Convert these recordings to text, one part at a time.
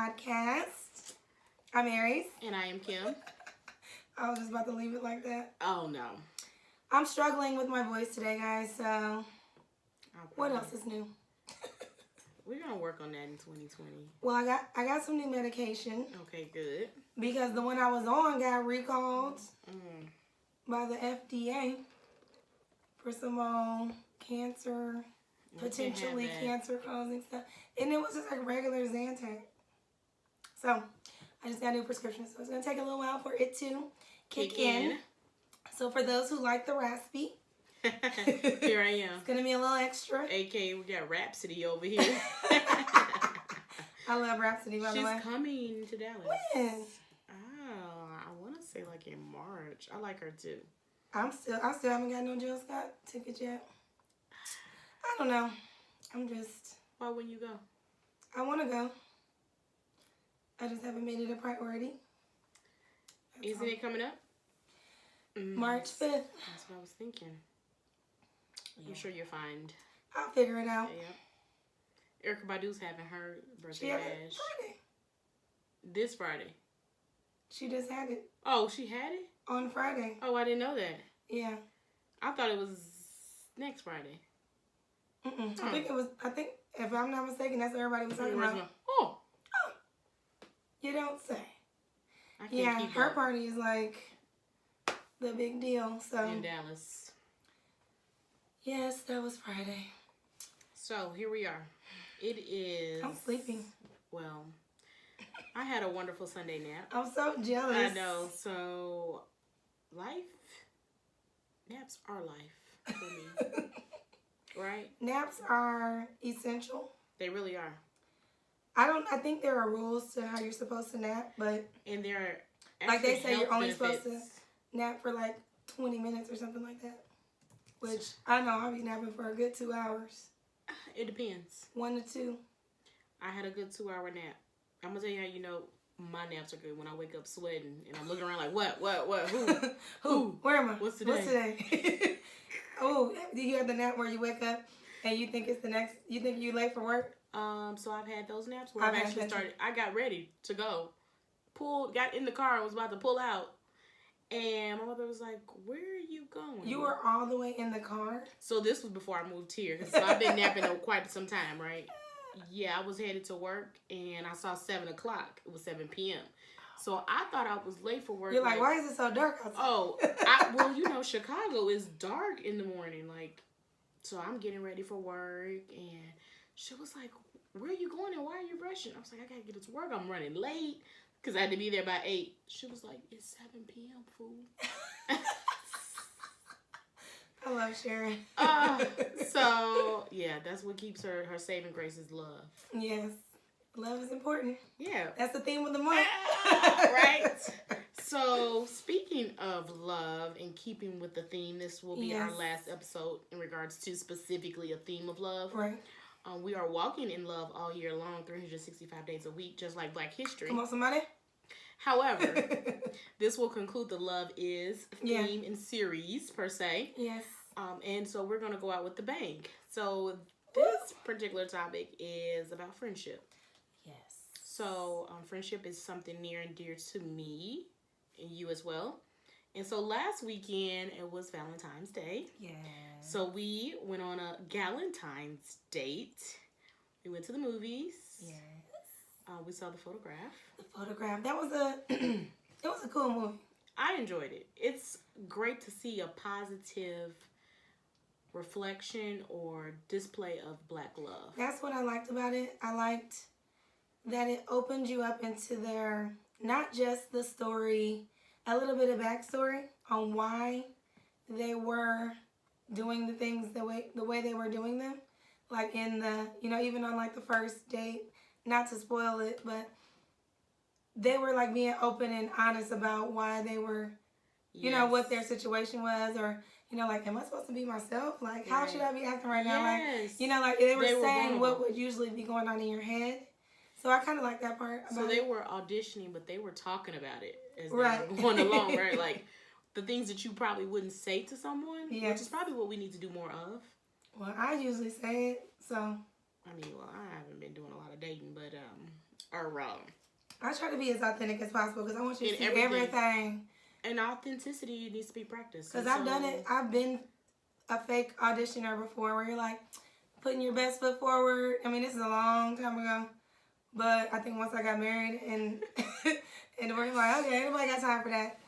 podcast. I'm Aries. And I am Kim. I was just about to leave it like that. Oh, no. I'm struggling with my voice today, guys, so what else is new? We're going to work on that in 2020. Well, I got some new medication. Okay, good. Because the one I was on got recalled by the FDA for some cancer, potentially cancer-causing stuff. And it was just like regular Zantac. So, I just got a new prescription. So, it's going to take a little while for it to kick in. So, for those who like the raspy, here I am. It's going to be a little extra. AKA, we got Rhapsody over here. I love Rhapsody, by the way. She's coming to Dallas. When? Oh, I want to say like in March. I like her too. I still haven't got no Jill Scott ticket yet. I don't know. Why wouldn't you go? I want to go. I just haven't made it a priority. Isn't it coming up? March 5th. That's what I was thinking. I'm sure you'll find. I'll figure it out. Yeah. Erykah Badu's having her birthday She had bash. it Friday. This Friday. She just had it. Oh, she had it? On Friday. Oh, I didn't know that. Yeah. I thought it was next Friday. I think, if I'm not mistaken, that's what everybody was talking about. Oh. You don't say. I can't keep her up. party is like the big deal. So in Dallas. Yes, that was Friday. So here we are. It is. I'm sleeping. Well, I had a wonderful Sunday nap. I'm so jealous. I know. So, naps are life for me. Right? Naps are essential. They really are. I think there are rules to how you're supposed to nap, but and there are like they say you're only benefits. supposed to nap for like 20 minutes or something like that. Which I know I'll be napping for a good 2 hours. It depends. 1 to 2. I had a good 2-hour nap. I'm gonna tell you how you know my naps are good when I wake up sweating and I'm looking around like what who where am I? What's today? Oh, do you have the nap where you wake up and you think you're late for work? So I've had those naps where I've actually started. I got ready to go, got in the car and was about to pull out, and my mother was like, "Where are you going?" You were all the way in the car. So this was before I moved here. So I've been napping quite some time, right? Yeah, I was headed to work and I saw 7 o'clock. It was 7 p.m. So I thought I was late for work. You're like, why is it so dark outside? Oh, well, you know, Chicago is dark in the morning. Like, so I'm getting ready for work and she was like, where are you going and why are you rushing? I was like, I gotta get to work. I'm running late because I had to be there by 8. She was like, it's 7 p.m., fool. I love Sharon. So, yeah, that's what keeps her saving grace is love. Yes. Love is important. Yeah. That's the theme of the month. Right? So, speaking of love and keeping with the theme, this will be our last episode in regards to specifically a theme of love. Right. We are walking in love all year long, 365 days a week, just like Black History. Come on, somebody. However, this will conclude the Love Is theme and series, per se. Yes. And so we're going to go out with the bang. So this particular topic is about friendship. Yes. So friendship is something near and dear to me and you as well. And so last weekend, it was Valentine's Day. Yeah. So we went on a Galentine's date. We went to the movies. Yes. We saw The Photograph. The Photograph. That was it was a cool movie. I enjoyed it. It's great to see a positive reflection or display of Black love. That's what I liked about it. I liked that it opened you up into their, not just the story, a little bit of backstory on why they were doing the things the way they were doing them. Like in the, even on like the first date, not to spoil it, but they were like being open and honest about why they were, what their situation was, or, like, am I supposed to be myself? Like, how should I be acting right now? Yes. Like, like they were saying vulnerable. what would usually be going on in your head. So I kind of like that part. So they were auditioning, but they were talking about it as they were going along, right? Like, the things that you probably wouldn't say to someone, which is probably what we need to do more of. Well, I usually say it, so. I mean, well, I haven't been doing a lot of dating, but are wrong. I try to be as authentic as possible because I want you to In see everything. everything. And authenticity needs to be practiced. Because I've done it. I've been a fake auditioner before where you're like putting your best foot forward. I mean, this is a long time ago. But I think once I got married and and we're like, okay, nobody got time for that.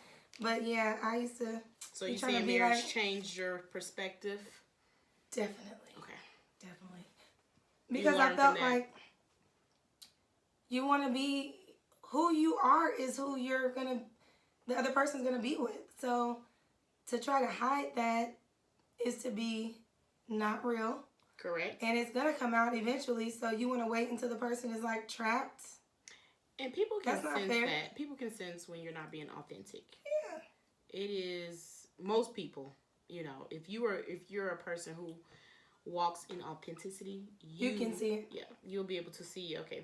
But yeah, I used to. So you saying marriage changed your perspective? Definitely. Okay. Definitely. Because I felt like you want to be who you are is who the other person's going to be with. So to try to hide that is to be not real. Correct. And it's going to come out eventually. So you want to wait until the person is like trapped. And people can That's not sense fair. that. People can sense when you're not being authentic. Yeah. It is most people, you know, if you're a person who walks in authenticity, you can see it. Yeah, you'll be able to see, okay,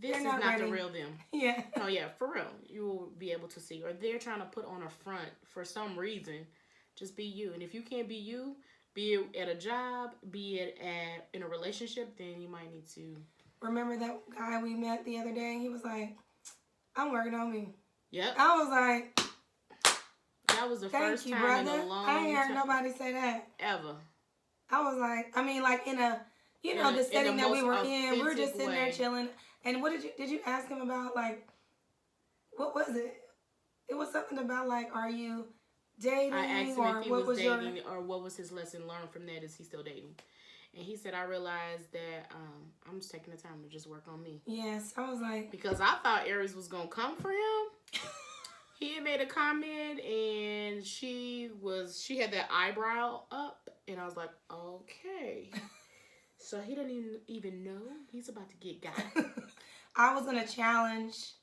this is not not ready. the real them. Yeah. No, yeah, for real. You will be able to see. Or they're trying to put on a front for some reason. Just be you. And if you can't be you, be it at a job, be it in a relationship, then you might need to. Remember that guy we met the other day? He was like, I'm working on me. Yep. I was like, that was the first time brother. in a long I ain't heard time. nobody say that. Ever. I was like, I mean, like in a, the setting that we were in, we were just sitting there chilling. And what did you ask him about? Like, what was it? It was something about like, are you dating? I asked him or if he what was dating or what was his lesson learned from that. Is he still dating? And he said, I realized that I'm just taking the time to just work on me. Yes, I was like, because I thought Aries was gonna come for him. He had made a comment and she had that eyebrow up, and I was like, okay. So he didn't even know he's about to get got. I was gonna challenge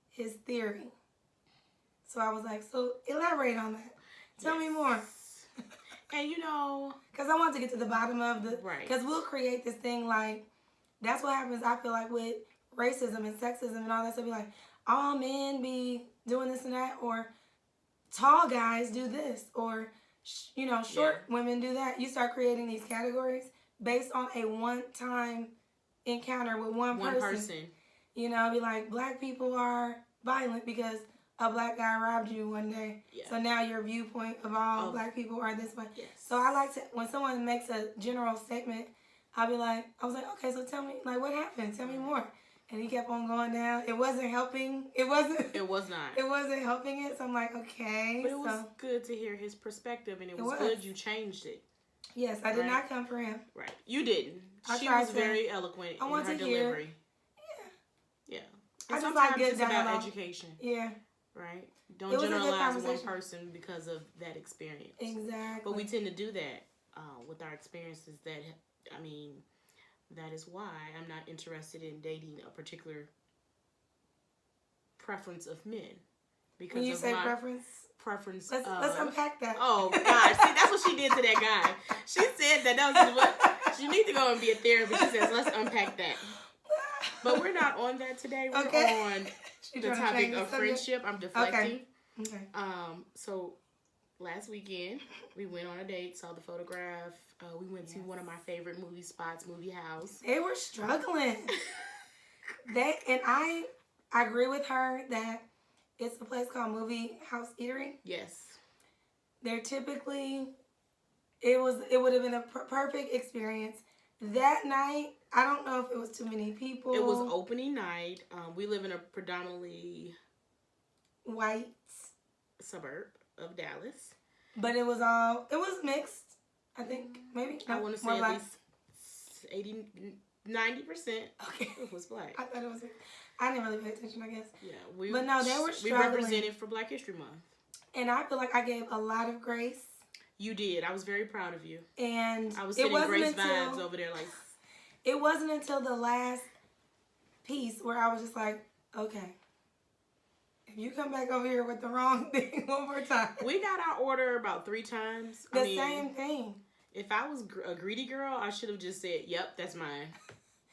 his theory. So I was like, so elaborate on that. Tell me more. And because I want to get to the bottom of right. Because we'll create this thing like, that's what happens, I feel like, with racism and sexism and all that stuff. Be like, all men be doing this and that, or tall guys do this, or short women do that. You start creating these categories based on a one-time encounter with one person. Be like, black people are violent because a black guy robbed you one day. Yeah. So now your viewpoint of all black people are this way. Yes. So I like to, when someone makes a general statement, I was like, okay, so tell me, like, what happened? Tell me more. And he kept on going down. It wasn't helping. It was not. It wasn't helping it. So I'm like, okay. But it was good to hear his perspective, and it was good you changed it. Yes, I did not come for him. Right. You didn't. She was very eloquent in her delivery. Yeah. And sometimes it's about education. Yeah. Right? Don't generalize one person because of that experience. Exactly. But we tend to do that with our experiences. That is why I'm not interested in dating a particular preference of men. Because when you say preference. Let's unpack that. Oh, God. See, that's what she did to that guy. She said that was what she needs to go and be a therapist. She says, let's unpack that. But we're not on that today. We're on the topic of friendship. I'm deflecting. Okay. So last weekend we went on a date, saw the photograph. We went to one of my favorite movie spots, Movie House. They were struggling. I agree with her that it's a place called Movie House Eatery. Yes. They're typically, it would have been a perfect experience. That night, I don't know if it was too many people. It was opening night. We live in a predominantly white suburb of Dallas. But it was mixed. I think maybe. I want to say at least 90%. Okay. It was black. I thought it was. I didn't really pay attention, I guess. Yeah. But no, they were struggling. We represented for Black History Month. And I feel like I gave a lot of grace. You did. I was very proud of you. And I was sitting grace vibes over there like. It wasn't until the last piece where I was just like, okay, if you come back over here with the wrong thing one more time. We got our order about 3 times. Same thing. If I was a greedy girl, I should have just said, yep, that's mine.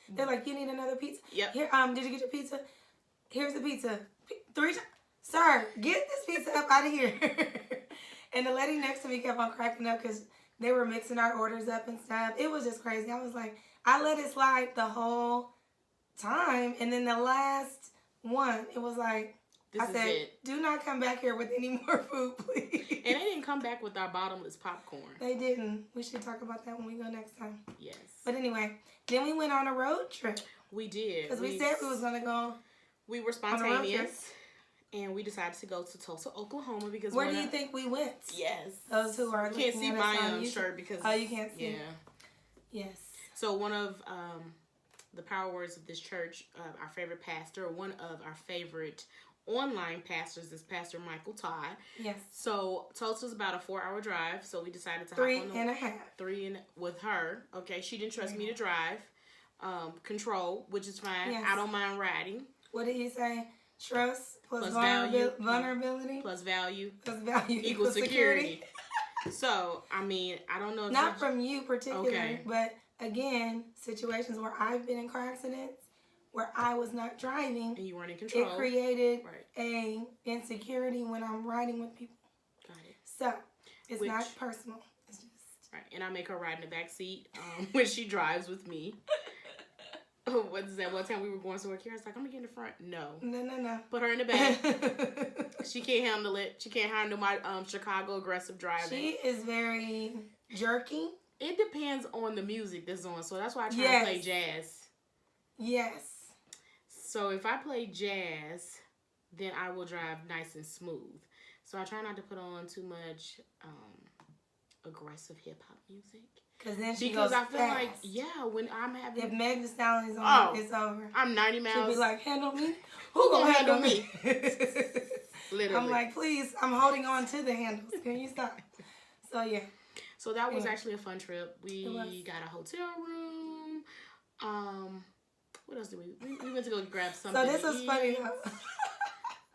They're like, you need another pizza? Yep. Here, did you get your pizza? Here's the pizza. 3 times. Sir, get this pizza up out of here. And the lady next to me kept on cracking up because they were mixing our orders up and stuff. It was just crazy. I was like, I let it slide the whole time. And then the last one, it was like, I said, it. Do not come back here with any more food, please. And they didn't come back with our bottomless popcorn. They didn't. We should talk about that when we go next time. Yes. But anyway, then we went on a road trip. We did. Because we said we was going to go. We were spontaneous. And we decided to go to Tulsa, Oklahoma because where do you think we went? Yes. Those who are you can't see my shirt because you can't see. Yeah. Yes. So one of the power words of this church, our favorite pastor, one of our favorite online pastors is Pastor Michael Todd. Yes. So Tulsa's about a 4-hour drive, so we decided to three hop on and a half. 3 and with her. Okay, she didn't trust me to drive. Control, which is fine. Yes. I don't mind riding. What did he say? Trust plus value, vulnerability plus value equals security. So, I mean, I don't know. Not from you particularly, okay. But again, situations where I've been in car accidents where I was not driving and you weren't in control. It created a insecurity when I'm riding with people. Got it. So it's not personal. It's just right. And I make her ride in the back seat when she drives with me. What is that? One time we were going somewhere, Kira's like, I'm gonna get in the front. No. Put her in the back. She can't handle it. She can't handle my Chicago aggressive driving. She is very jerky. It depends on the music that's on. So that's why I try to play jazz. Yes. So if I play jazz, then I will drive nice and smooth. So I try not to put on too much aggressive hip hop music. Because I feel fast. Like, when I'm having... If Meg Thee Stallion's on, it's over. I'm 90 miles... She'll be like, handle me? Who gonna handle me? Literally. I'm like, please, I'm holding on to the handles. Can you stop? So, yeah. So that was actually a fun trip. We got a hotel room. What else did we went to go grab something. So this was funny, though.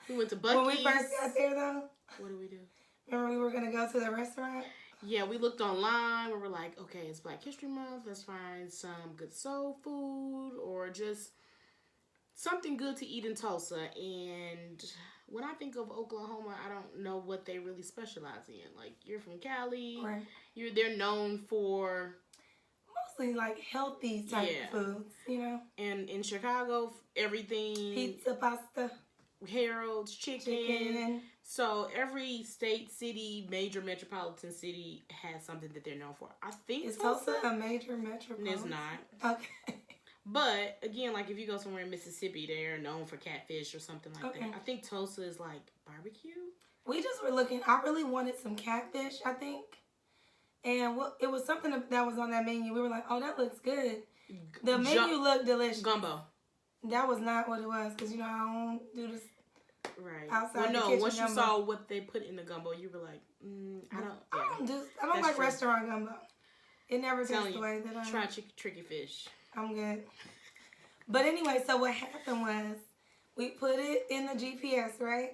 We went to Buc-ee's. When we first got there, though. What did we do? Remember we were going to go to the restaurant? Yeah, we looked online. We were like, okay, it's Black History Month. Let's find some good soul food or just something good to eat in Tulsa. And when I think of Oklahoma, I don't know what they really specialize in. Like, you're from Cali. Right. They're known for... mostly, like, healthy type of foods, you know? And in Chicago, everything... Pizza, pasta. Harold's, chicken. So every state, city, major metropolitan city has something that they're known for. I think it's Tulsa a major metropolitan. It's not. Okay. But again, like if you go somewhere in Mississippi, they're known for catfish or something like that. I think Tulsa is like barbecue. We just were looking. I really wanted some catfish, I think, and it was something that was on that menu. We were like, oh, that looks good. The menu looked delicious. Gumbo. That was not what it was, because you know I don't do this. Right. Outside well, the kitchen once you gumbo. saw what they put in the gumbo, you were like, I don't like restaurant gumbo. It never tastes the way that I try tricky fish. I'm good. But anyway, so what happened was we put it in the GPS, right?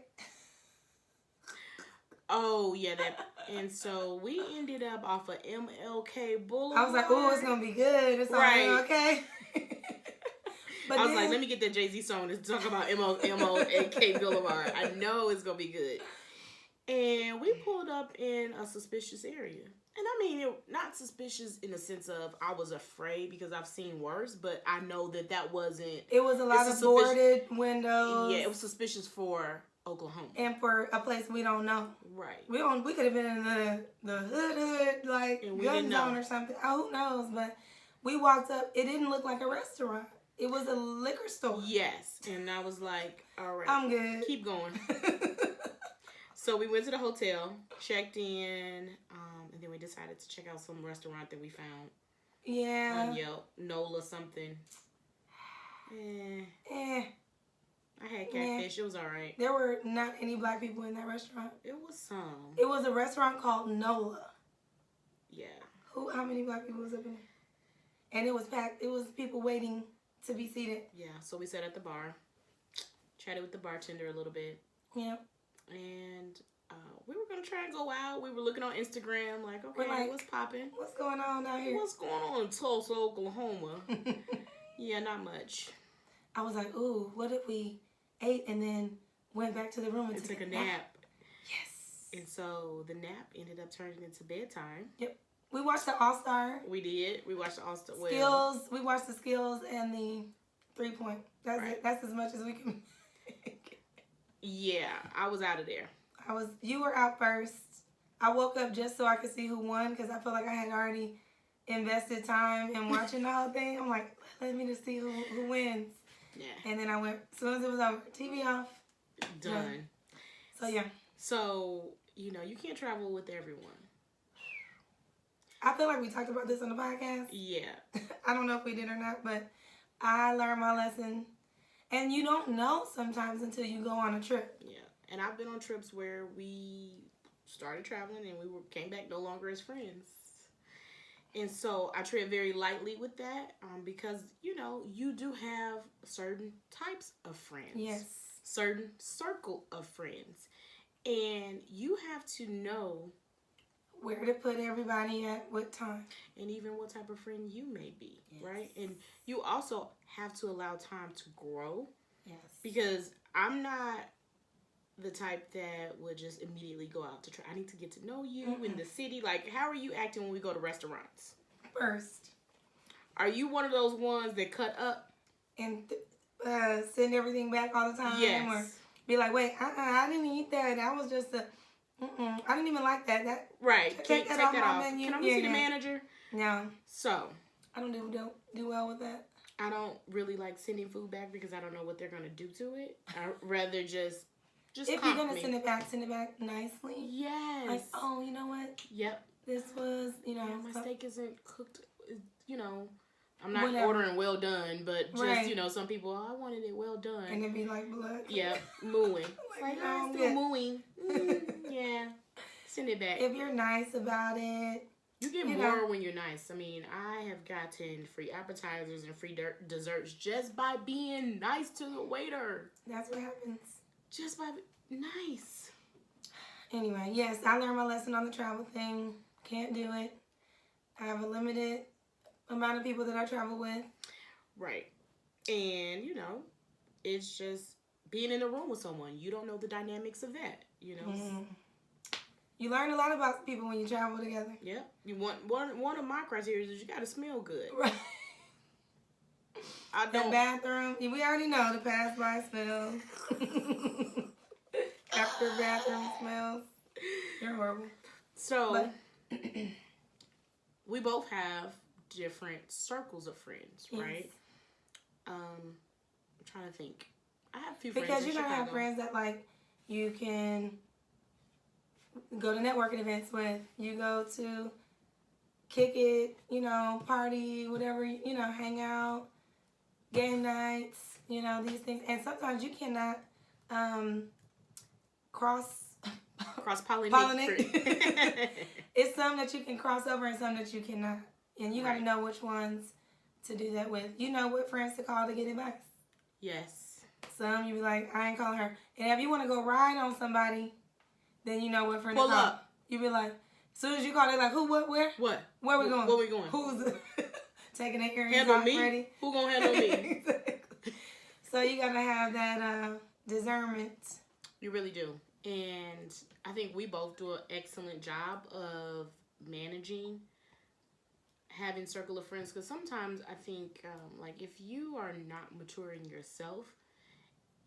Oh yeah, and so we ended up off of MLK Boulevard. I was like, oh, it's gonna be good. It's right. Okay. But I was like, let me get that Jay-Z song to talk about MLK Boulevard. I know it's going to be good. And we pulled up in a suspicious area. And I mean, not suspicious in the sense of I was afraid because I've seen worse, but I know that wasn't... It was a lot of boarded windows. Yeah, it was suspicious for Oklahoma. And for a place we don't know. Right. We could have been in the hood, like gun zone or something. Oh, who knows? But we walked up. It didn't look like a restaurant. It was a liquor store. Yes. And I was like, all right. I'm good. Keep going. So we went to the hotel, checked in, and then we decided to check out some restaurant that we found. Yeah. On Yelp. NOLA something. I had catfish. It was all right. There were not any black people in that restaurant. It was some. It was a restaurant called NOLA. Yeah. How many black people was up in there? And it was packed. It was people waiting to be seated. Yeah, so we sat at the bar, chatted with the bartender a little bit. Yeah. And we were going to try and go out. We were looking on Instagram like, okay, what's popping? What's going on out here? What's going on in Tulsa, Oklahoma? Yeah, not much. I was like, ooh, what if we ate and then went back to the room and took a nap? Yes. And so the nap ended up turning into bedtime. Yep. We watched the All-Star. We did. We watched the All-Star. Skills. We watched the Skills and the 3-point. That's Right. it. That's as much as we can make. Yeah, I was out of there. You were out first. I woke up just so I could see who won because I felt like I had already invested time in watching the whole thing. I'm like, let me just see who wins. Yeah. And then I went, as soon as it was over, TV off. Done. So, yeah. So, you can't travel with everyone. I feel like we talked about this on the podcast. Yeah. I don't know if we did or not, but I learned my lesson. And you don't know sometimes until you go on a trip. Yeah. And I've been on trips where we started traveling and we came back no longer as friends. And so I tread very lightly with that because, you do have certain types of friends. Yes. Certain circle of friends. And you have to know where to put everybody at what time. And even what type of friend you may be, yes. right? And you also have to allow time to grow. Yes. Because I'm not the type that would just immediately go out to try. I need to get to know you in the city. Like, how are you acting when we go to restaurants? First. Are you one of those ones that cut up? And send everything back all the time? Yes. Or be like, wait, I didn't eat that. That was just I didn't even like that. Right. Take that off. Menu. Can I see the manager? No. So. I don't do well with that. I don't really like sending food back because I don't know what they're going to do to it. I'd rather just if you're going to send it back nicely. Yes. Like, oh, you know what? Yep. This was, my steak isn't cooked, I'm not ordering well done, but just, some people, I wanted it well done. And it'd be like blood. Yep, mooing. like, I'm still mooing. Yeah. Send it back. If you're nice about it. You get more when you're nice. I mean, I have gotten free appetizers and free desserts just by being nice to the waiter. That's what happens. Just by nice. Anyway, yes, I learned my lesson on the travel thing. Can't do it. I have a limited amount of people that I travel with. Right. And, it's just being in a room with someone. You don't know the dynamics of that, Mm-hmm. You learn a lot about people when you travel together. Yep. You want one of my criteria is you got to smell good. Right. I don't. The bathroom. We already know the pass by smells. After bathroom smells. You're horrible. So, we both have different circles of friends, right? Yes. I'm trying to think. I have a few friends because in you're going to have Chicago. friends that, you can go to networking events with. You go to kick it, party, whatever, hang out, game nights, these things. And sometimes you cannot cross-pollinate. It's some that you can cross over and some that you cannot. And you got to know which ones to do that with. You know what friends to call to get advice. Yes. Some you be like, I ain't calling her. And if you want to go ride on somebody, then you know what friend to call. Pull up. You be like, as soon as you call, they like, who, what, where? What? Where we going? Where we going? Who's taking their earrings handle off me? ready? Who gonna handle me? Exactly. So you got to have that discernment. You really do. And I think we both do an excellent job of managing having circle of friends. Because sometimes I think, if you are not maturing yourself,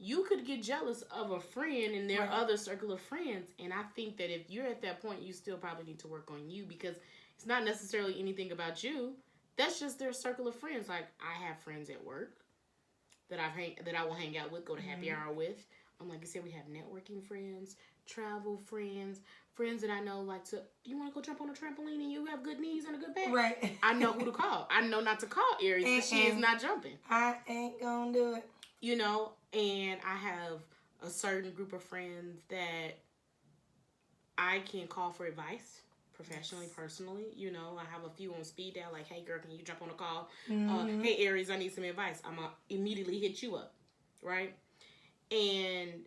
you could get jealous of a friend and their other circle of friends. And I think that if you're at that point, you still probably need to work on you because it's not necessarily anything about you. That's just their circle of friends. Like, I have friends at work that I will hang out with, go to happy hour with. Like I said, we have networking friends, travel friends, friends that I know you want to go jump on a trampoline and you have good knees and a good back? Right. I know who to call. I know not to call Aries because she is not jumping. I ain't gonna do it. And I have a certain group of friends that I can call for advice professionally, personally. I have a few on speed dial like, hey, girl, can you jump on a call? Mm-hmm. Hey, Aries, I need some advice. I'm going to immediately hit you up, right? And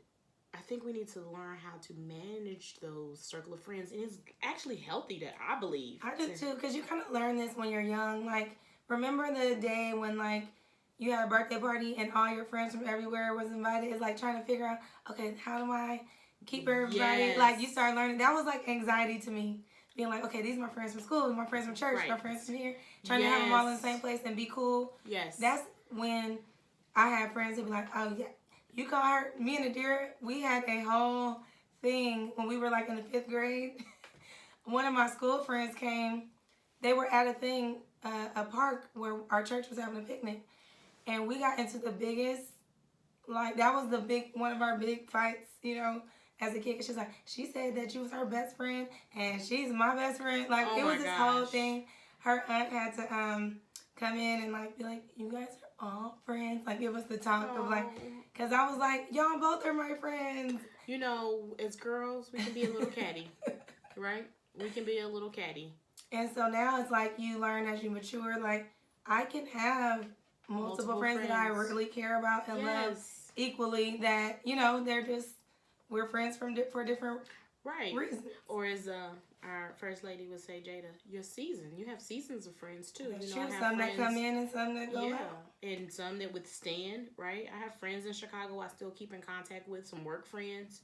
I think we need to learn how to manage those circle of friends. And it's actually healthy that I believe. I do too, because you kind of learn this when you're young. Remember the day when, you had a birthday party and all your friends from everywhere was invited? It's trying to figure out, okay, how do I keep everybody? Yes. You start learning. That was anxiety to me. Being okay, these are my friends from school, my friends from church, my friends from here. Trying to have them all in the same place and be cool. Yes. That's when I had friends who'd be like, oh, yeah, you call her, me and Adira, we had a whole thing when we were like in the 5th grade. One of my school friends came. They were at a thing, a park where our church was having a picnic. And we got into the biggest, like, that was one of our big fights, you know, as a kid. Cause she's like, she said that you was her best friend and she's my best friend. Like, Oh it was my this gosh. whole thing. Her aunt had to come in and, like, be like, you guys are all friends. Like, give us the talk of, like, because I was like, y'all both are my friends. You know, as girls, we can be a little catty, right? We can be a little catty. And so now it's like you learn as you mature, like, I can have multiple friends that I really care about and love equally that, you know, we're friends for different reasons. Or as our first lady would say, Jada, you're seasoned. You have seasons of friends too. That's you true. know, I have some friends, that come in and some that go out. And some that withstand, right? I have friends in Chicago I still keep in contact with, some work friends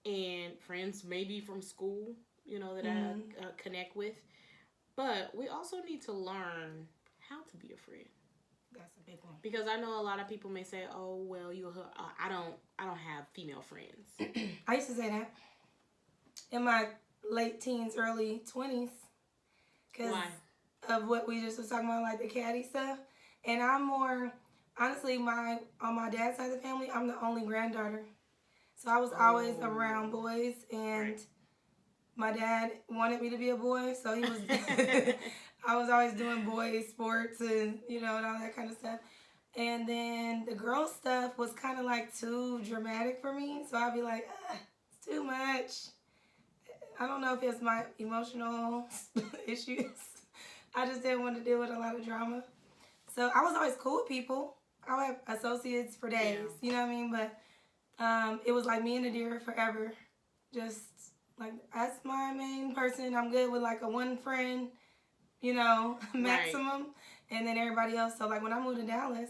and friends maybe from school, you know, that I connect with. But we also need to learn how to be a friend. That's a big one. Because I know a lot of people may say, "Oh, well, I don't have female friends." I used to say that in my late teens, early 20s, because of what we just was talking about, like the catty stuff. And I'm more, honestly, on my dad's side of the family, I'm the only granddaughter, so I was always around boys, and my dad wanted me to be a boy, so he was. I was always doing boy sports and, you know, and all that kind of stuff. And then the girl stuff was kind of like too dramatic for me. So I'd be like, it's too much. I don't know if it's my emotional issues. I just didn't want to deal with a lot of drama. So I was always cool with people. I would have associates for days, you know what I mean? But it was like me and Adira forever. Just like, that's my main person. I'm good with like a one friend, you know, maximum. And then everybody else. So like when I moved to Dallas,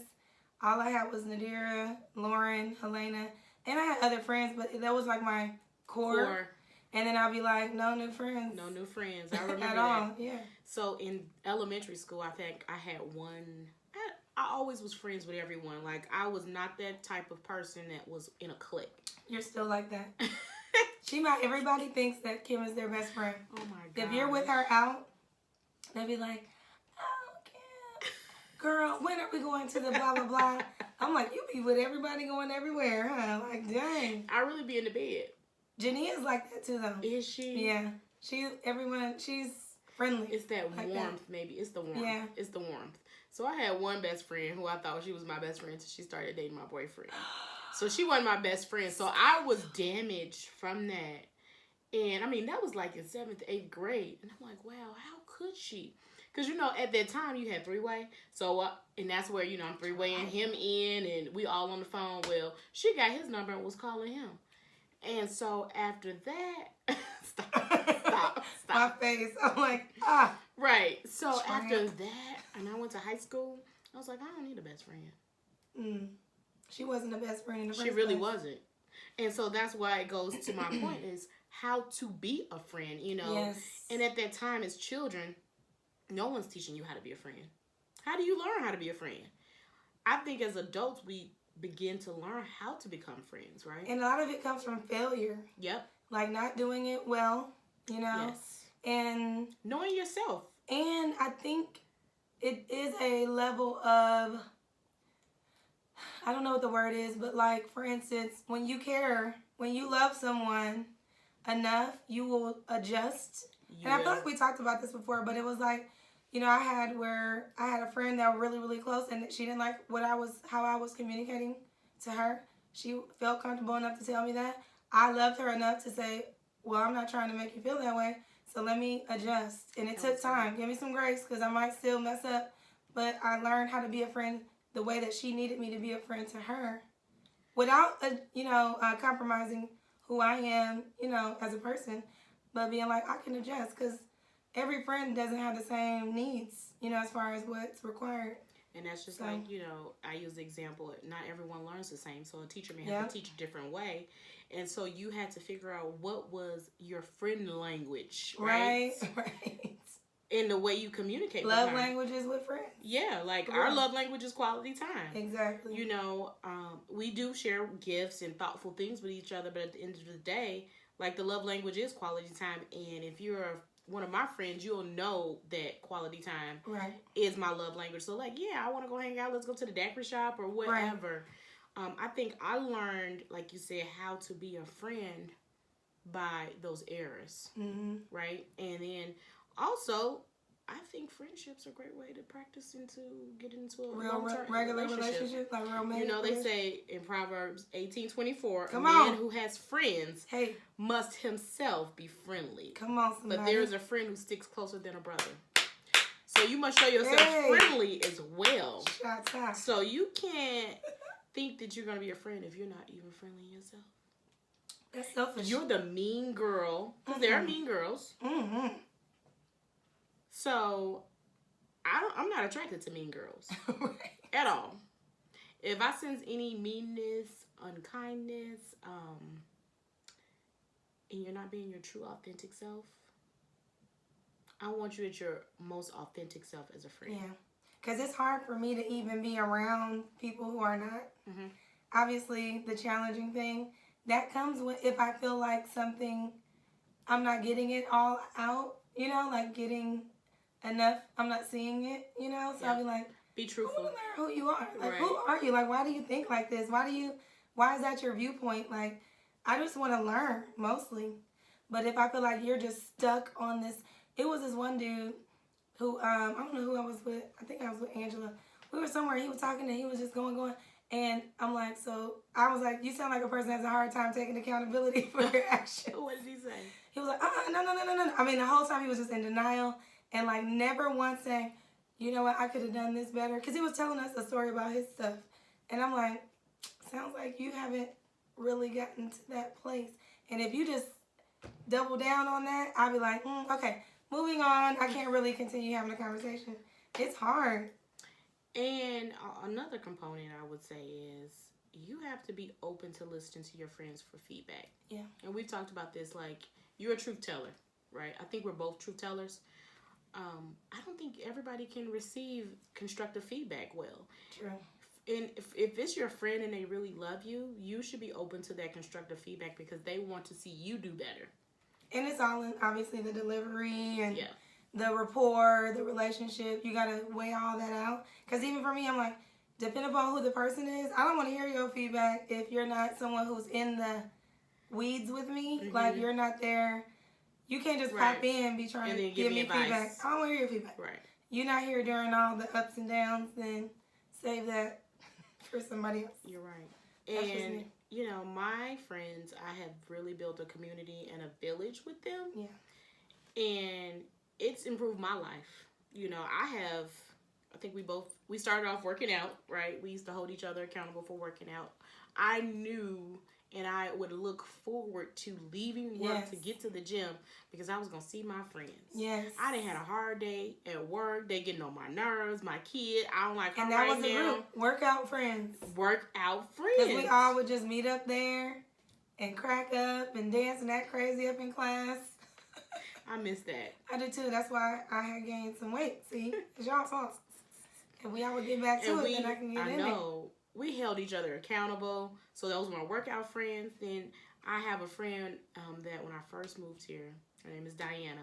all I had was Nadira, Lauren, Helena, and I had other friends, but that was like my core. And then I'll be like, no new friends. No new friends. I remember at that. all. Yeah. So in elementary school, I think I had one. I always was friends with everyone. Like, I was not that type of person that was in a clique. You're still like that. Everybody thinks that Kim is their best friend. Oh my God. If you're with her out, they'll be like, oh, Kim, girl, when are we going to the blah, blah, blah? I'm like, you be with everybody going everywhere, huh? Like, dang. I really be in the bed. Jenny is like that too, though. Is she? Yeah. She's friendly. It's that like warmth, that. Maybe. It's the warmth. Yeah. It's the warmth. So I had one best friend who I thought she was my best friend until she started dating my boyfriend. So she wasn't my best friend. So I was damaged from that. And, I mean, that was like in 7th, 8th grade. And I'm like, wow, how could she? Because, you know, at that time, you had three-way. So, and that's where, you know, I'm three-waying him in, and we all on the phone. Well, she got his number and was calling him. And so, after that, stop. My face. I'm like, Right. So, after that, and I went to high school, I was like, I don't need a best friend. She wasn't a best friend in the first place. She really wasn't. And so, that's why it goes to my point is how to be a friend, you know. Yes. And at that time, as children, no one's teaching you how to be a friend. How do you learn how to be a friend? I think as adults, we begin to learn how to become friends, right? And a lot of it comes from failure. Yep. Like not doing it well, you know? Yes. And knowing yourself. And I think it is a level of, I don't know what the word is, but like, for instance, when you care, when you love someone enough, you will adjust. Yeah. And I feel like we talked about this before, but it was like, you know, I had a friend that was really, really close, and she didn't like how I was communicating to her. She felt comfortable enough to tell me that. I loved her enough to say, well, I'm not trying to make you feel that way, so let me adjust. And it took time. Give me some grace, because I might still mess up. But I learned how to be a friend the way that she needed me to be a friend to her, without, compromising who I am, you know, as a person, but being like, I can adjust, because every friend doesn't have the same needs, you know, as far as what's required. And that's just like, you know, I use the example, not everyone learns the same. So a teacher may have to teach a different way. And so you had to figure out what was your friend language, right? Right. in the way you communicate Love with her. languages with friends. Yeah, like our love language is quality time. Exactly. You know, we do share gifts and thoughtful things with each other, but at the end of the day, like the love language is quality time. And if you're one of my friends, you'll know that quality time is my love language. So like, yeah, I want to go hang out. Let's go to the daiquiri shop or whatever. I think I learned, like you said, how to be a friend by those errors, right? And then also, I think friendships are a great way to practice into getting into a real regular relationship, like romantic. You know, they say in Proverbs 18:24, a man on. who has friends must himself be friendly. Come on, somebody. But there is a friend who sticks closer than a brother. So you must show yourself friendly as well. Shots out. So you can't think that you're going to be a friend if you're not even friendly yourself. That's selfish. You're the mean girl. Because there are mean girls. So I'm not attracted to mean girls at all. If I sense any meanness, unkindness, and you're not being your true authentic self, I want you at your most authentic self as a friend. Yeah. Because it's hard for me to even be around people who are not. Obviously, the challenging thing, that comes with if I feel like something, I'm not getting it all out, you know, like getting enough, I'm not seeing it, you know, so I'll be like, be truthful. Who you are. Like, who are you? Like, why do you think like this? Why is that your viewpoint? Like, I just want to learn, mostly. But if I feel like you're just stuck on this, it was this one dude who, I don't know who I was with. I think I was with Angela. We were somewhere, he was talking and he was just going. And I'm like, so I was like, you sound like a person that has a hard time taking accountability for your actions. What did he say? He was like, no. I mean, the whole time he was just in denial and like never once saying, you know what, I could have done this better. Because he was telling us a story about his stuff. And I'm like, sounds like you haven't really gotten to that place. And if you just double down on that, I'll be like, okay, moving on. I can't really continue having a conversation. It's hard. And another component I would say is you have to be open to listening to your friends for feedback. Yeah. And we've talked about this, like, you're a truth teller, right? I think we're both truth tellers. I don't think everybody can receive constructive feedback well. True. And if it's your friend and they really love you, you should be open to that constructive feedback because they want to see you do better. And it's all in, obviously, the delivery and the rapport, the relationship. You got to weigh all that out. Because even for me, I'm like, depending upon who the person is, I don't want to hear your feedback if you're not someone who's in the weeds with me. Like, you're not there. You can't just pop in and be trying to give me feedback. I don't want to hear your feedback. Right. You're not here during all the ups and downs, then save that for somebody else. You're right. And, you know, my friends, I have really built a community and a village with them. Yeah. And it's improved my life. You know, I think we started off working out, right? We used to hold each other accountable for working out. I knew and I would look forward to leaving work to get to the gym because I was going to see my friends. Yes. I done had a hard day at work. They getting on my nerves. My kid, I don't like her right now. And that was the group. Workout friends. Workout friends. Because we all would just meet up there and crack up and dance and act crazy up in class. I miss that. I did too. That's why I had gained some weight. See? It's y'all's fault. If we all would get back to it, then I can get in there. We held each other accountable. So those were my workout friends. Then I have a friend that when I first moved here, her name is Diana.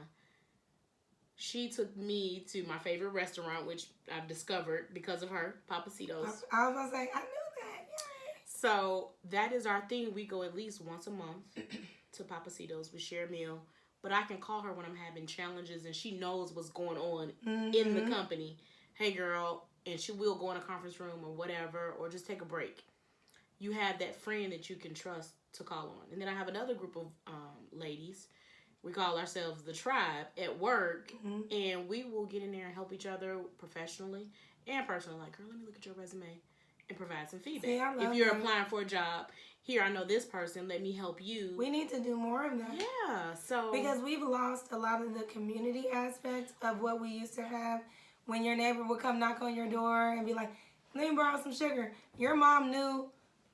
She took me to my favorite restaurant, which I've discovered because of her, Papacitos. I was going to say, I knew that. Yay. So that is our thing. We go at least once a month to Papacitos. We share a meal. But I can call her when I'm having challenges and she knows what's going on in the company. Hey, girl. And she will go in a conference room or whatever, or just take a break. You have that friend that you can trust to call on. And then I have another group of ladies. We call ourselves the tribe at work. And we will get in there and help each other professionally and personally. Like, girl, let me look at your resume and provide some feedback. See, if you're applying for a job, here, I know this person. Let me help you. We need to do more of that. Yeah. So because we've lost a lot of the community aspect of what we used to have. When your neighbor would come knock on your door and be like, let me borrow some sugar. Your mom knew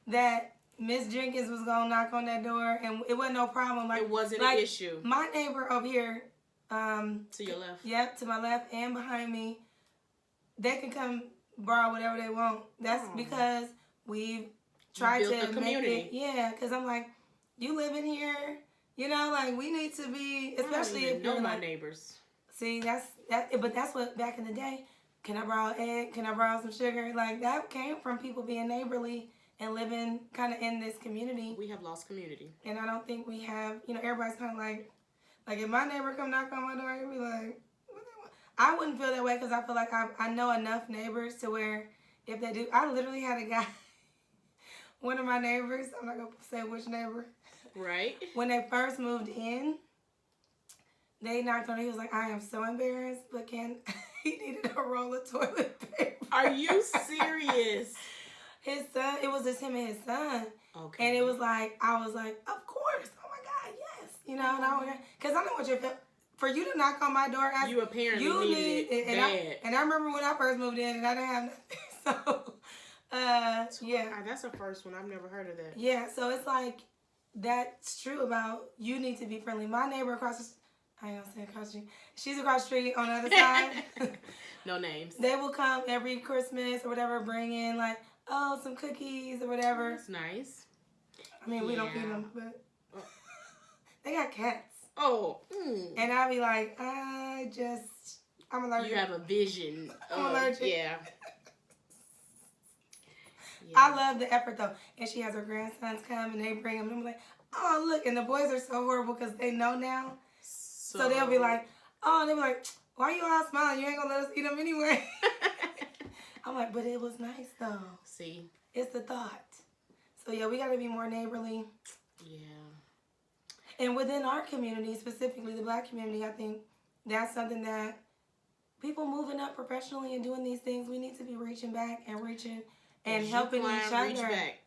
that Miss Jenkins was going to knock on that door and it wasn't no problem. Like, it wasn't an issue. My neighbor over here, To your left. Yep, to my left and behind me. They can come borrow whatever they want. That's because we've tried to make it. Yeah, because I'm like, you live in here, you know, like we need to be, especially if you're my like neighbors. See, but that's what back in the day. Can I borrow an egg? Can I borrow some sugar? Like that came from people being neighborly and living kind of in this community. We have lost community, and I don't think we have. You know, everybody's kind of like if my neighbor come knock on my door, I'd be like, what they want? I wouldn't feel that way because I feel like I know enough neighbors to where if they do, I literally had a guy, one of my neighbors. I'm not gonna say which neighbor. Right. When they first moved in. They knocked on it. He was like, I am so embarrassed, but he needed a roll of toilet paper. Are you serious? His son, it was just him and his son. Okay. And it was like, I was like, of course. Oh my God, yes. You know, and because I know what you're feeling. For you to knock on my door, you apparently needed it bad. And I remember when I first moved in and I didn't have nothing. So, yeah. That's the first one. I've never heard of that. Yeah, so it's like, that's true about you need to be friendly. My neighbor across the I ain't gonna say across the street. She's across the street on the other side. No names. They will come every Christmas or whatever, bring in like, some cookies or whatever. That's nice. I mean, we don't eat them, but they got cats. Oh. And I'll be like, I'm allergic. You have a vision. I'm allergic. Yeah. I love the effort though. And she has her grandsons come and they bring them. And I'm like, oh, look. And the boys are so horrible because they know now. So they'll be like, they'll be like, why are you all smiling? You ain't gonna let us eat them anyway. I'm like, but it was nice though. See? It's the thought. So yeah, we gotta be more neighborly. Yeah. And within our community, specifically the Black community, I think that's something that people moving up professionally and doing these things, we need to be reaching back and helping each other. Reach back.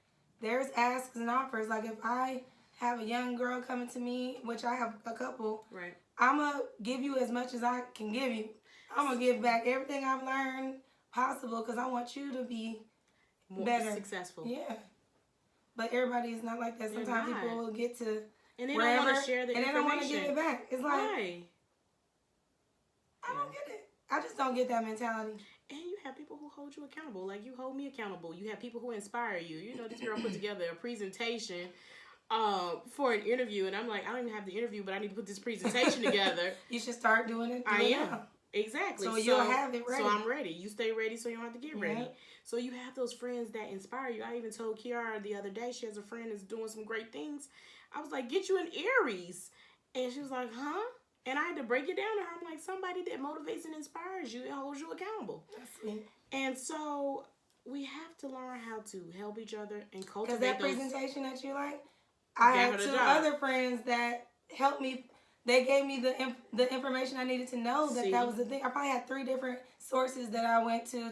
There's asks and offers. Like if I have a young girl coming to me, which I have a couple, right. I'm going to give you as much as I can give you. I'm going to give back everything I've learned possible because I want you to be better. Successful. Yeah. But everybody's not like that. Sometimes people will get to and they wherever, don't want to share the and information. they don't want to give it back. It's like, Why? I don't get it. I just don't get that mentality. And you have people who hold you accountable. Like you hold me accountable. You have people who inspire you. You know, this girl put together a presentation for an interview, and I'm like, I don't even have the interview, but I need to put this presentation together. You should start doing it. I am. Now. Exactly. So you'll have it ready. So I'm ready. You stay ready so you don't have to get ready. Yeah. So you have those friends that inspire you. I even told Kiara the other day, she has a friend that's doing some great things. I was like, get you an Aries. And she was like, huh? And I had to break it down to her. I'm like, somebody that motivates and inspires you and holds you accountable. That's sweet. And so we have to learn how to help each other and cultivate because that presentation that you like, I had two other friends that helped me. They gave me the information I needed to know that was the thing. I probably had 3 different sources that I went to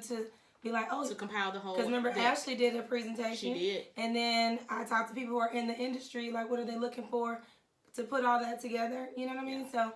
be like, to compile the whole. Because remember, Ashley did a presentation. She did. And then I talked to people who are in the industry, like what are they looking for to put all that together. You know what I mean? So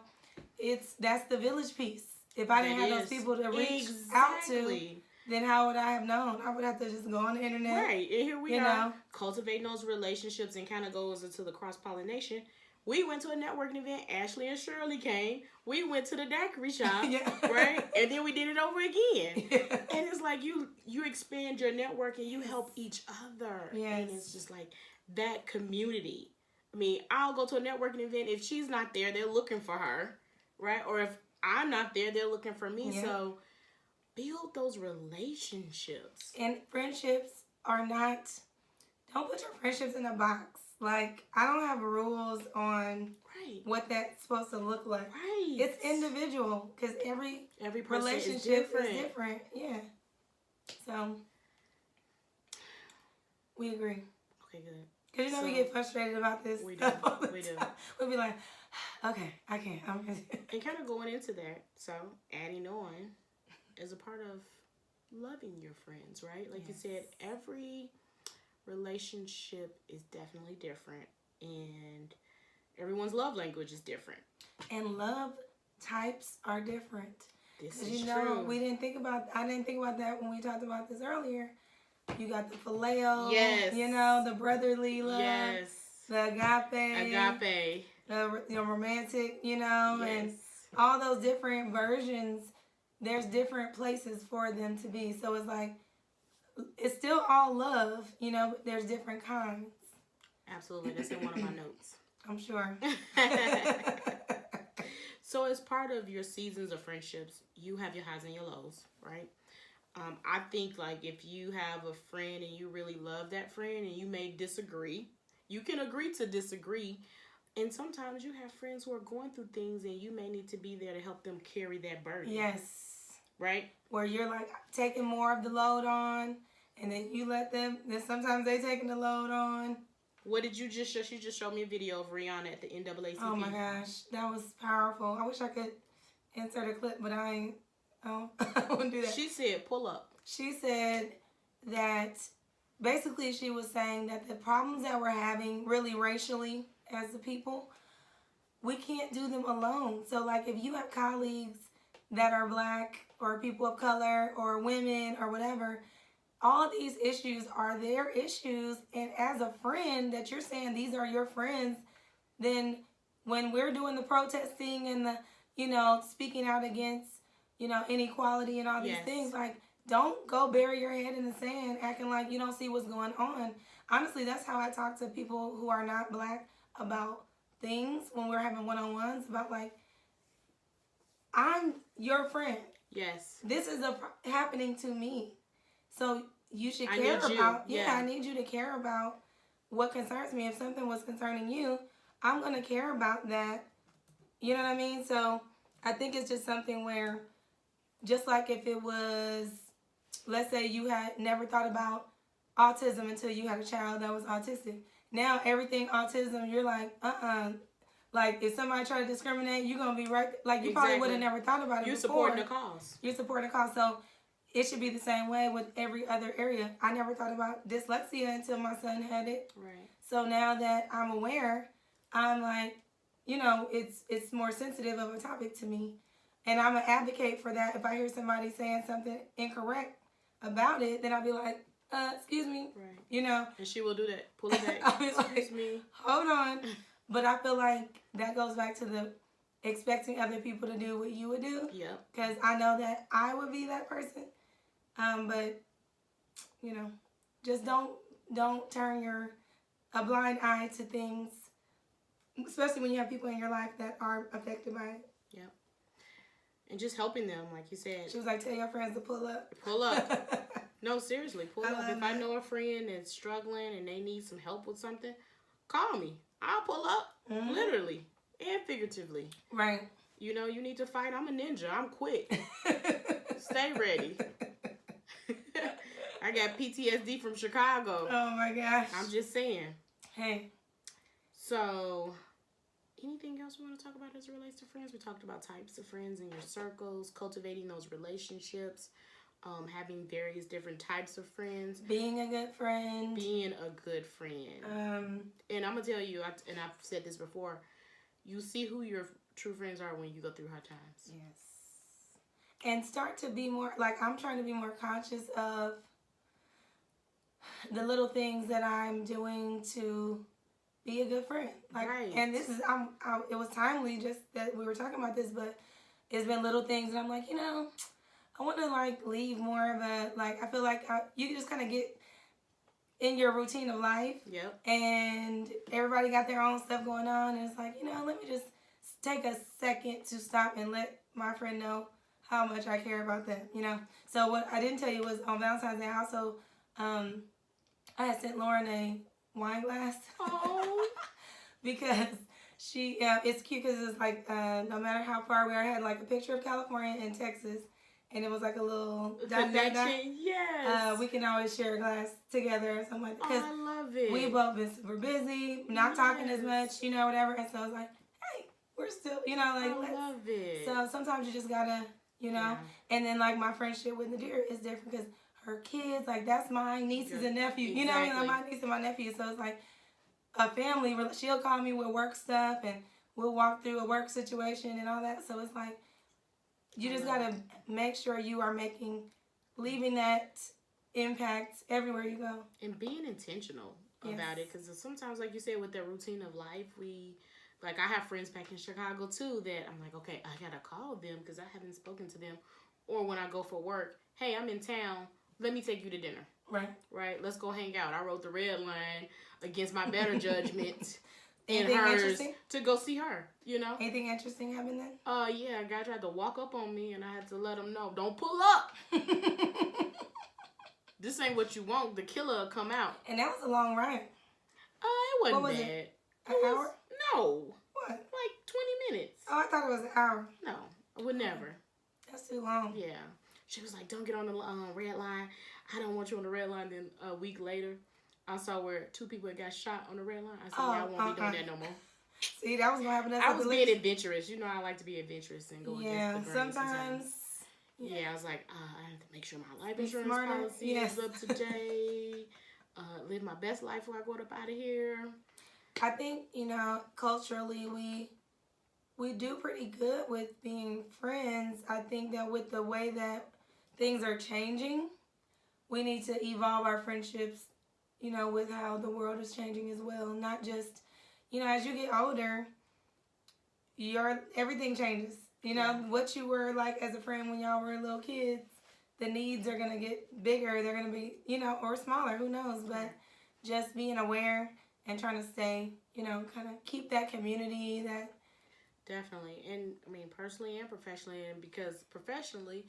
that's the village piece. If I didn't have those people to reach out to, then how would I have known? I would have to just go on the internet. Right. And here we are cultivating those relationships, and kind of goes into the cross-pollination. We went to a networking event. Ashley and Shirley came. We went to the daiquiri shop, right? And then we did it over again. Yeah. And it's like you expand your network and you help each other. Yes. And it's just like that community. I mean, I'll go to a networking event. If she's not there, they're looking for her, right? Or if I'm not there, they're looking for me. Yeah. So build those relationships. And friendships are not, don't put your friendships in a box. Like, I don't have rules on what that's supposed to look like. Right. It's individual because every relationship is different. Yeah. So, we agree. Okay, good. Because we get frustrated about this stuff all the time. We'll be like, okay, I can't. And kind of going into that, so adding on as a part of loving your friends, right? Like you said, every relationship is definitely different, and everyone's love language is different, and love types are different. This is true. I didn't think about that when we talked about this earlier. You got the philia, the brotherly love, the agape, the romantic, and all those different versions, there's different places for them to be. So it's like, it's still all love, you know, but there's different kinds. Absolutely. That's in one of my notes. I'm sure. So as part of your seasons of friendships, you have your highs and your lows, right? I think like if you have a friend and you really love that friend and you may disagree, you can agree to disagree. And sometimes you have friends who are going through things and you may need to be there to help them carry that burden. Yes. Right? Where you're like taking more of the load on and then you let them, then sometimes they taking the load on. What did you just show? She just showed me a video of Rihanna at the NAACP. Oh my gosh, that was powerful. I wish I could insert a clip, but I ain't. Oh, I wouldn't do that. She said, pull up. She said that basically she was saying that the problems that we're having really racially as a people, we can't do them alone. So like if you have colleagues that are black or people of color or women or whatever, all of these issues are their issues. And as a friend that you're saying these are your friends, then when we're doing the protesting and the, you know, speaking out against, you know, inequality and all these things, like, don't go bury your head in the sand acting like you don't see what's going on. Honestly, that's how I talk to people who are not black about things when we're having one-on-ones about like, I'm your friend. Yes. This is happening to me. So you should care about, I need you to care about what concerns me. If something was concerning you, I'm going to care about that. You know what I mean? So I think it's just something where, just like if it was, let's say you had never thought about autism until you had a child that was autistic. Now everything autism, you're like, Like if somebody try to discriminate, you're going to be right. Like you probably would have never thought about it before. You're supporting the cause. You're supporting the cause. So it should be the same way with every other area. I never thought about dyslexia until my son had it. Right. So now that I'm aware, I'm like, you know, it's more sensitive of a topic to me. And I'm an advocate for that. If I hear somebody saying something incorrect about it, then I'll be like, excuse me. Right. You know. And she will do that. Pull it back. I'll be Excuse me. Hold on. But I feel like that goes back to the expecting other people to do what you would do. Yeah. Because I know that I would be that person. But, you know, just don't turn a blind eye to things, especially when you have people in your life that are affected by it. Yeah. And just helping them, like you said. She was like, tell your friends to pull up. Pull up. No, seriously, pull up. If I that. know a friend that's struggling and they need some help with something, call me. I'll pull up, literally and figuratively. Right. You know, you need to fight. I'm a ninja. I'm quick. Stay ready. I got PTSD from Chicago. Oh, my gosh. I'm just saying. Hey. So, anything else we want to talk about as it relates to friends? We talked about types of friends in your circles, cultivating those relationships, having various different types of friends. Being a good friend. Being a good friend. And I'm going to tell you, and I've said this before, you see who your true friends are when you go through hard times. Yes. And start to be more, like, I'm trying to be more conscious of the little things that I'm doing to be a good friend. Like, right. And this is, it was timely just that we were talking about this, but it's been little things that I'm like, you know, I want to, like, leave more of a, like, I feel like you can just kind of get in your routine of life. Yep. And everybody got their own stuff going on. And it's like, you know, let me just take a second to stop and let my friend know how much I care about them, you know. So what I didn't tell you was on Valentine's Day, I also, I had sent Lauren a wine glass. Oh. Because she, it's cute because it's like, no matter how far we are, I had like a picture of California and Texas. And it was like a little connection. Yes. We can always share a glass together or something like that. Oh, I love it. We both been super busy, not talking as much, you know, whatever. And so it's like, hey, we're still, you know, like. I love it. So sometimes you just gotta, you know. Yeah. And then like my friendship with Nadir is different because her kids, like that's my nieces and nephews. Exactly. You know what I mean? Like my niece and my nephew. So it's like a family. She'll call me with work stuff and we'll walk through a work situation and all that. So it's like, you just gotta make sure you are leaving that impact everywhere you go. And being intentional about it. Because sometimes, like you said, with the routine of life, we Like, I have friends back in Chicago, too, that I'm like, okay, I got to call them because I haven't spoken to them. Or when I go for work, hey, I'm in town. Let me take you to dinner. Right. Right? Let's go hang out. I wrote the red line against my better judgment and Anything hers interesting? to go see her, you know? Anything interesting happened then? Yeah, a guy tried to walk up on me and I had to let him know, don't pull up. This ain't what you want. The killer will come out. And that was a long ride. It wasn't What was bad. it? An hour? No. What? Like 20 minutes. Oh, I thought it was an hour. No, I would never. That's too long. Yeah. She was like, don't get on the red line. I don't want you on the red line. Then a week later, I saw where 2 people had got shot on the red line. I said, yeah, I won't be doing that no more. See, that was going to happen. I was being adventurous. You know, I like to be adventurous and go against the grain sometimes. Yeah, I was like, I have to make sure my life insurance policy is up to date. Live my best life before I go up out of here. I think, culturally, we do pretty good with being friends. I think that with the way that things are changing, we need to evolve our friendships, with how the world is changing as well. Not just, as you get older, everything changes. What you were like as a friend when y'all were little kids, the needs are going to get bigger. They're going to be, or smaller, who knows. But just being aware and trying to stay, kind of keep that community, that. Definitely. And, I mean, personally and professionally, and because professionally,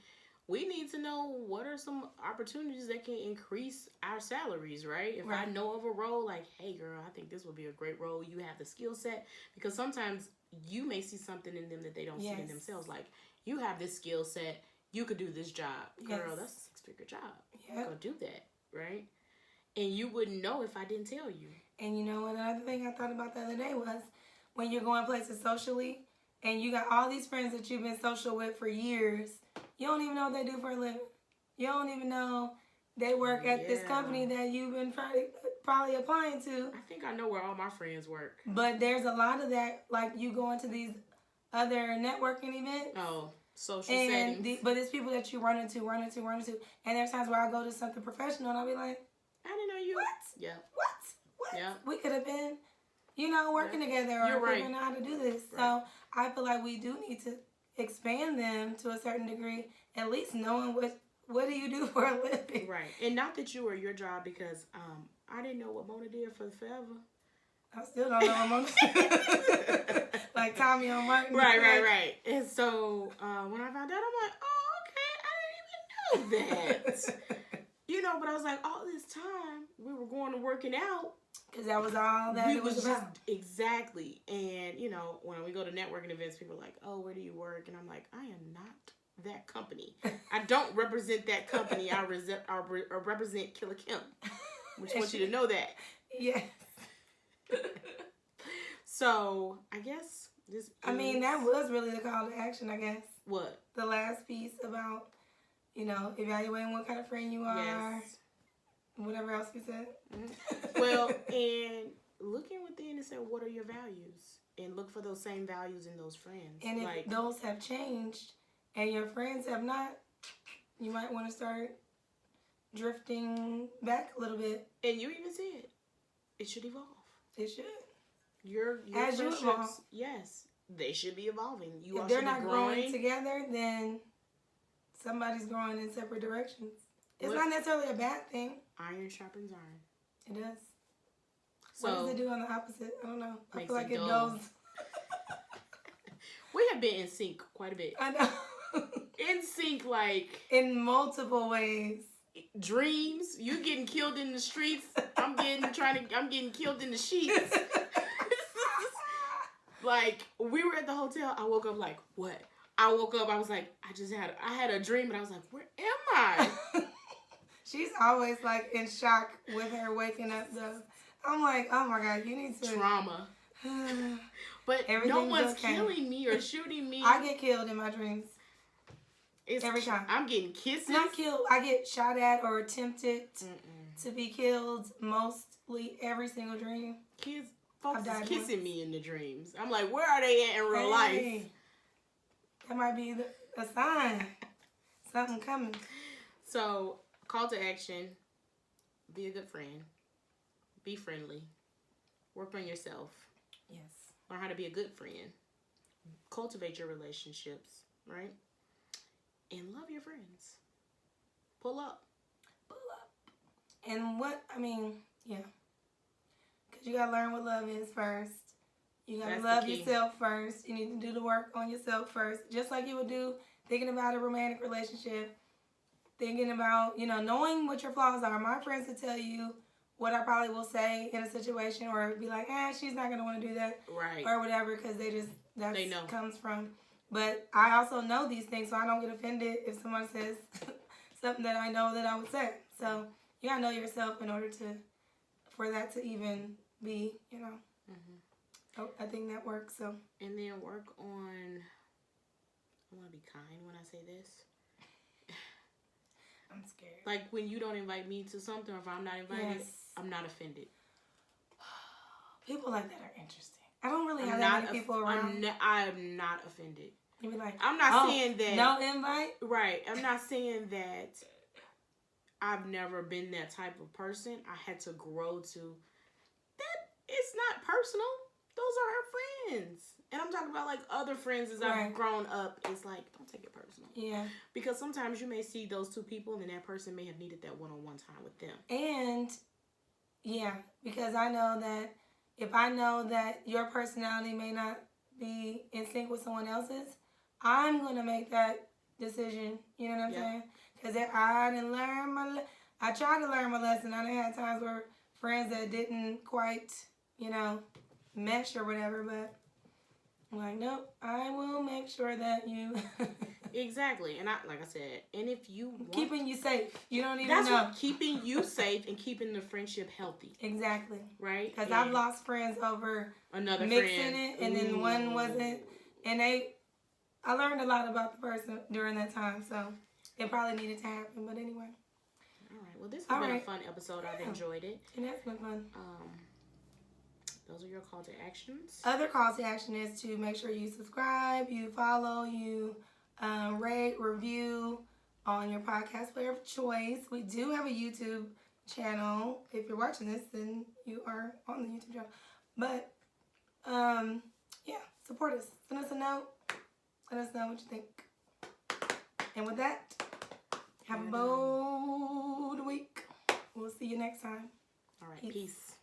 we need to know what are some opportunities that can increase our salaries, right? If I know of a role, like, hey, girl, I think this would be a great role. You have the skill set. Because sometimes you may see something in them that they don't see in themselves. Like, you have this skill set. You could do this job. Girl, that's a 6-figure job. Yeah. Go do that, right? And you wouldn't know if I didn't tell you. And another thing I thought about the other day was when you're going places socially and you got all these friends that you've been social with for years, you don't even know what they do for a living. You don't even know they work at this company that you've been probably applying to. I think I know where all my friends work. But there's a lot of that, like you go into these other networking events. Oh, social settings. But it's people that you run into. And there's times where I go to something professional and I'll be like, I didn't know you. What? Yeah. What? Yeah. We could have been, working together or figuring out how to do this. Right. So I feel like we do need to expand them to a certain degree, at least knowing what do you do for a living. Right. And not that you were your job, because I didn't know what Mona did for forever. I still don't know what Mona did. Like Tommy on Martin. Right. And so when I found out, I'm like, oh, okay, I didn't even know that. But I was like, all this time, we were going to working out. Because that was all that it was about. Exactly. And, when we go to networking events, people are like, oh, where do you work? And I'm like, I am not that company. I don't represent that company. I represent Killer Kim. I just want you to know that. Yes. So, I guess this that was really the call to action, I guess. What? The last piece about, evaluating what kind of friend you are. Yes. Whatever else you said. Mm-hmm. Well, and looking within and say, what are your values? And look for those same values in those friends. And if those have changed and your friends have not, you might want to start drifting back a little bit. And you even said it should evolve. It should. Your as you evolve, yes, they should be evolving. If they're not growing together, then somebody's growing in separate directions. It's not necessarily a bad thing. Iron sharpens iron. It does. So, what does it do on the opposite? I don't know. I feel like it dull. does. We have been in sync quite a bit. I know. In sync, like in multiple ways. Dreams. You getting killed in the streets. I'm getting killed in the sheets. Like, we were at the hotel. I woke up like, what? I woke up. I was like, I had a dream, and I was like, where am I? She's always like in shock with her waking up though. I'm like, oh my God, you need to trauma. But no one's killing me or shooting me. I get killed in my dreams. Every time. I'm getting kisses. Not killed. I get shot at or attempted to be killed mostly every single dream. Folks is kissing me in the dreams. I'm like, where are they at in real life? That might be a sign. Something coming. So, call to action. Be a good friend. Be friendly. Work on yourself. Yes. Learn how to be a good friend. Cultivate your relationships, right? And love your friends. Pull up. Pull up. And yeah. Because you got to learn what love is first. You got to love yourself first. You need to do the work on yourself first. Just like you would do thinking about a romantic relationship. Thinking about, knowing what your flaws are. My friends will tell you what I probably will say in a situation, or be like, she's not going to want to do that. Right. Or whatever, because they know. Comes from. But I also know these things, so I don't get offended if someone says something that I know that I would say. So you got to know yourself in order for that to even be, Mm-hmm. I think that works, so. And then work on, I want to be kind when I say this. I'm scared. Like when you don't invite me to something, or if I'm not invited, yes. I'm not offended. People like that are interesting. I don't really have that many people around. I'm not offended. You be like, I'm not saying that. No invite? Right. I'm not saying that I've never been that type of person. I had to grow to that. It's not personal. Those are her friends. And I'm talking about like other friends as I've grown up. It's like, don't take it personal. Yeah. Because sometimes you may see those two people and then that person may have needed that one-on-one time with them. And, yeah, because I know that if I know that your personality may not be in sync with someone else's, I'm going to make that decision. You know what I'm saying? Because I didn't learn I tried to learn my lesson. I done had times where friends that didn't quite, mesh or whatever, but I'm like, nope, I will make sure that you... Exactly. And like I said, and if you want... Keeping you safe. You don't even know. That's keeping you safe and keeping the friendship healthy. Exactly. Right? Because I've lost friends over another mixing it, and then one wasn't. And I learned a lot about the person during that time, so it probably needed to happen. But anyway. All right. Well, this has been a fun episode. I've enjoyed it. And that's been fun. Those are your call to actions. Other call to action is to make sure you subscribe, you follow, you rate, review on your podcast player of choice. We do have a YouTube channel. If you're watching this, then you are on the YouTube channel. But, support us. Send us a note. Let us know what you think. And with that, have a bold week. We'll see you next time. All right. Peace.